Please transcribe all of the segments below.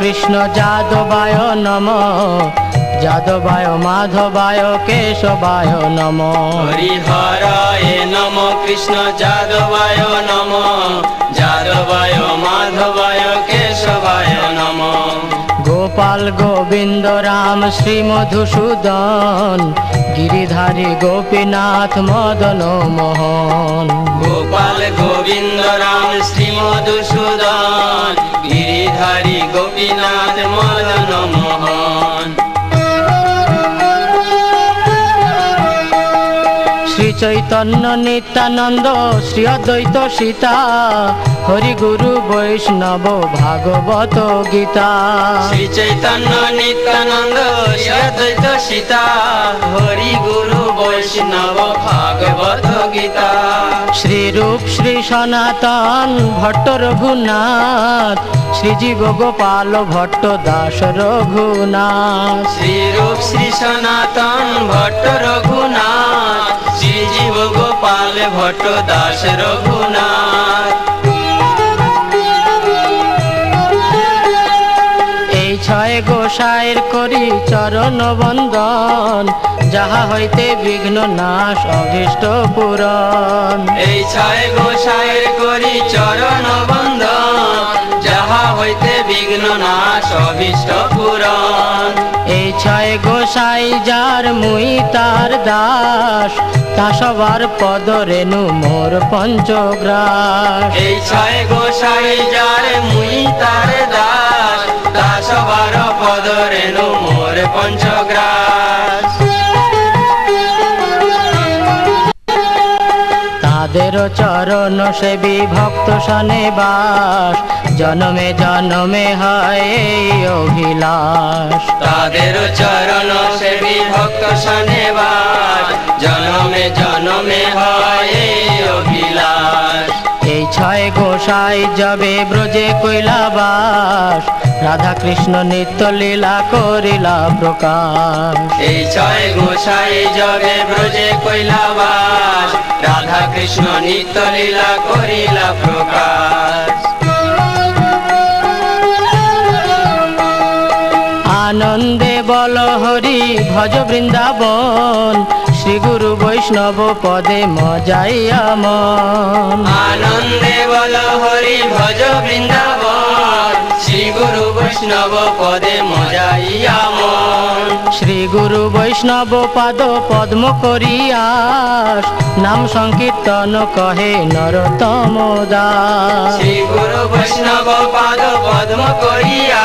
কৃষ্ণ যাদবায় নমঃ, যাদবায় মাধবায় কেশবায় নমঃ। হরিহরায় নমঃ কৃষ্ণ যাদবায় নমঃ, যাদবায় মাধবায় কেশবায় নমঃ। গোপাল গোবিন্দ রাম শ্রী মধুসূদন, গিরিধারী গোপীনাথ মদন মোহন। গোপাল গোবিন্দ রাম শ্রী মধুসূদন, গিরিধারী গোপীনাথ মদন মোহন। শ্রী চৈতন্য নিত্যানন্দ শ্রী অদ্বৈত সীতা, হরি গুরু বৈষ্ণব ভাগবত গীতা। শ্রী চৈতন্য নিত্যানন্দ শ্রী অদ্বৈত সীতা, হরি গুরু বৈষ্ণব ভাগবত গীতা। শ্রী রূপ শ্রী সনাতন ভট্ট রঘুনাথ, শ্রীজীব গোপাল ভট্ট দাস রঘুনাথ। শ্রী রূপ শ্রী সনাতন ভট্ট রঘুনাথ, শ্রীজীব গোপাল ভট্ট দাস রঘুনাথ। এই ছয় গোসাইর করি চরণ বন্দন, যাহা হইতে বিঘ্ন নাশ অভীষ্ট পূরণ। এই ছয় গোসাইয়ের করি চরণ বন্দন, যাহা হইতে বিঘ্ন নাশ অভীষ্ট পূরণ। এই ছয় গোসাই যার মুই তার দাস, তা সবার পদ রেণু মোর পঞ্চগ্রাস। এই ছয় গোসাই যার মুই তার দাস, তা সবার পদ রেণু মোর পঞ্চগ্রাস। তাদের চরণ সেবী ভক্ত সনে বাস, জনমে জনমে হয় এই অভিলাষ। তাদের চরণ সেবী ভক্ত সনে বাস, জনমে জনমে হয় এই অভিলাষ। এই ছয় গোসাই যাবে ব্রজে কৈলাবাস, রাধা কৃষ্ণ নিত্য লীলা করিলা প্রকাশ। এই ছয় গোসাই যাবে ব্রজে কৈলাবাস, রাধা কৃষ্ণ নিত্য লীলা করিলা প্রকাশ। আনন্দে বল হরি ভজ বৃন্দাবন, শ্রী গুরু বৈষ্ণব পদে মজাইয়া মন। আনন্দে বল হরি ভজ বৃন্দাবন, শ্রী গুরু বৈষ্ণব পদে মজাইয়া মন। শ্রী গুরু বৈষ্ণব পাদ পদ্ম করিয়াস, নাম সংকীর্তন কহে নরোত্তম দাস। শ্রী গুরু বৈষ্ণব পাদ পদ্ম করিয়া,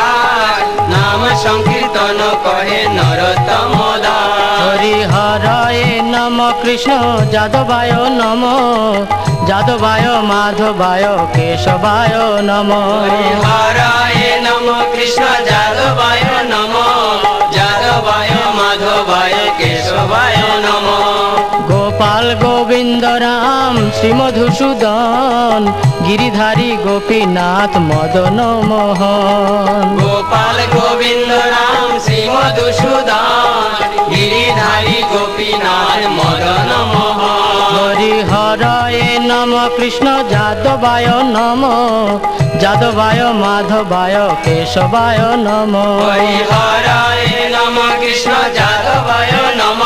নাম সংকীর্তন কহে নরোত্তম দাস। হরি হরায় নম কৃষ্ণ যাদবায় নম, যাদবায় মাধবায় কেশবায় নম। হরিহরায় নম কৃষ্ণ যাদবায় নম, যাদবায় মাধবায় কেশবায় নম। গোপাল গোবিন্দ রাম শ্রী মধুসূদন, গিরিধারী গোপীনাথ মদন মোহন। গোপাল গোবিন্দ রাম শ্রী মধুসূদন, গিরিধারী গোপীনাথ মদন মোহন। হরি হরায় নম কৃষ্ণ যাদবায় নম, যাদবায় মাধবায় কেশবায় নম। হরিহরায় নম কৃষ্ণ যাদবায় নম,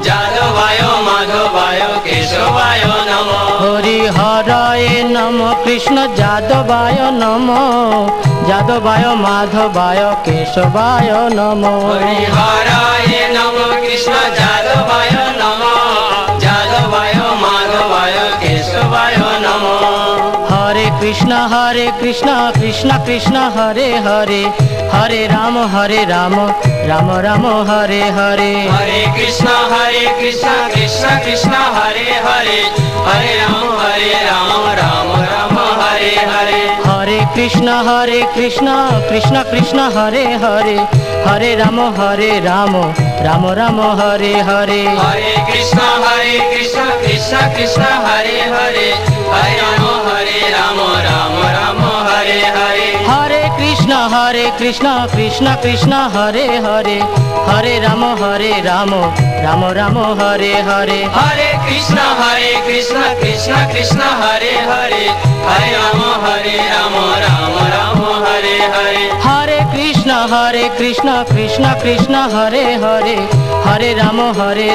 যাদবায় মাধবায় কেশবায় নম। হরি হরায় নম কৃষ্ণ যাদবায় নম, যাদবায় মাধবায় কেশবায় নম। হরিহরায় নম কৃষ্ণ যাদবায় নম, যাদবায় মাধবায় কেশবায় নম। হরে কৃষ্ণ কৃষ্ণ কৃষ্ণ হরে হরে, হরে রাম রাম রাম হরে হরে। হরে কৃষ্ণ কৃষ্ণ কৃষ্ণ হরে হরে, হরে রাম রাম রাম হরে হরে। হরে কৃষ্ণ কৃষ্ণ কৃষ্ণ হরে হরে, হরে রাম রাম রাম হরে হরে। হরে কৃষ্ণ কৃষ্ণ কৃষ্ণ হরে হরে, হরে রাম রাম রাম হরে হরে। হরে কৃষ্ণ কৃষ্ণ কৃষ্ণ হরে হরে, হরে রাম রাম রাম হরে হরে। হরে কৃষ্ণ কৃষ্ণ কৃষ্ণ হরে হরে, হরে রাম রাম রাম হরে হরে। হরে হরে কৃষ্ণ কৃষ্ণ কৃষ্ণ হরে হরে হরে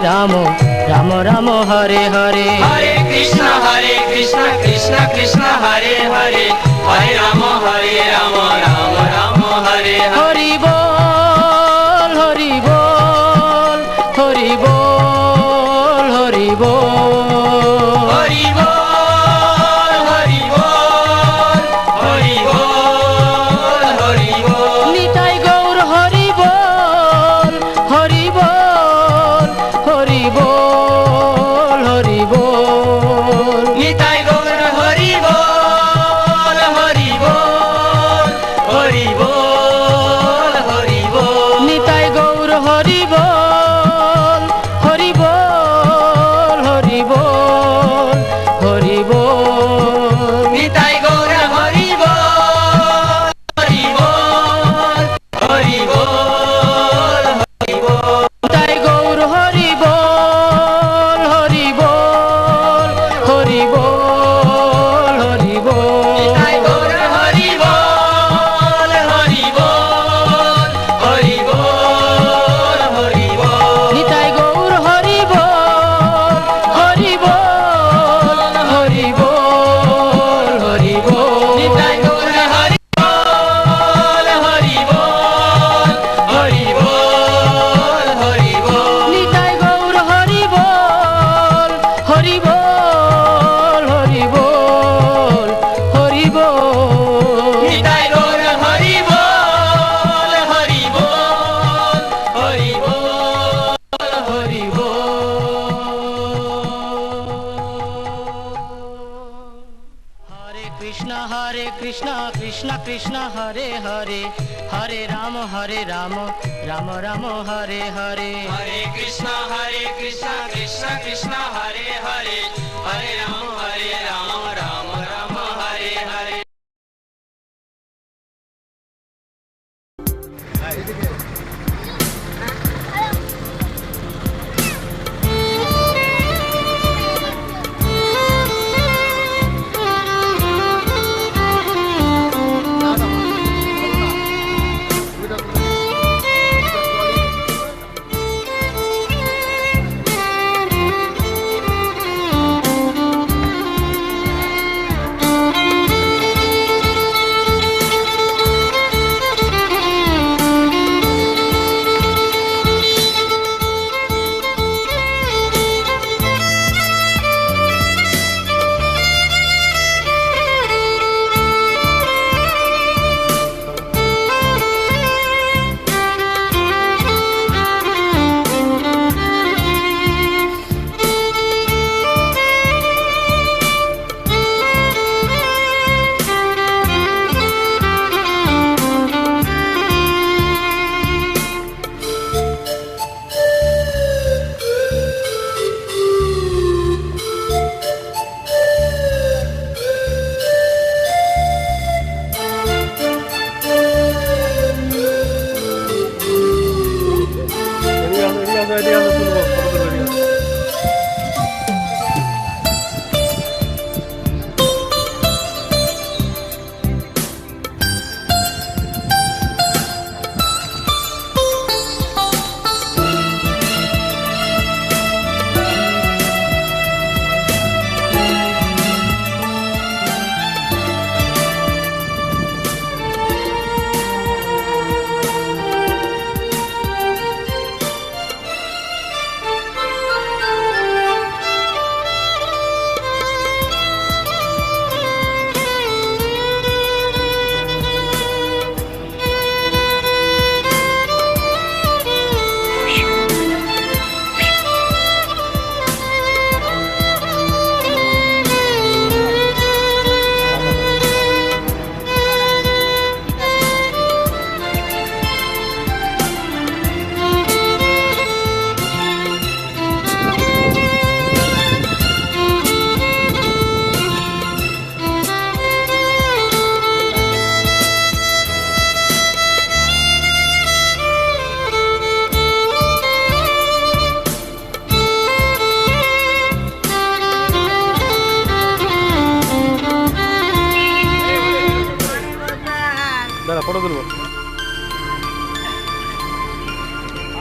রাম রাম রাম হরে হরে হরে কৃষ্ণ কৃষ্ণ কৃষ্ণ হরে হরে হরে রাম রাম রাম হরে হরে হরি বল হরি বল হরি বল হরি বল হরি বল হরি বল হরি বল হরি বল নিতাই গৌর হরি বল হরি বল হরি বল হরি বল নিতাই গৌর হরি বল হরি বল হরি বল হরি বল নিতাই গৌর হরি বল হরি বল হরি বল হরি বল নিতাই গৌর হরি বল হরি বল হরি বল হরি বল নিতাই গৌর হরি বল হরি বল হরি বল হরি বল নিতাই গৌর হরি বল হরি বল হরি বল হরি বল নিতাই গৌর হরি বল হরি বল হরি বল হরি বল নিতাই গৌর হরি বল হরি বল হরি বল হরি বল নিতাই গৌর হরি বল হরি বল হরি বল হরি বল নিতাই গৌর হরি বল হরি বল হরি বল হরি হরে কৃষ্ণ কৃষ্ণ কৃষ্ণ হরে হরে হরে রাম রাম রাম হরে হরে হরে কৃষ্ণ কৃষ্ণ কৃষ্ণ হরে হরে হরে রাম রাম রাম হরে হরে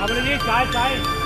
বাবুনি চায় চায়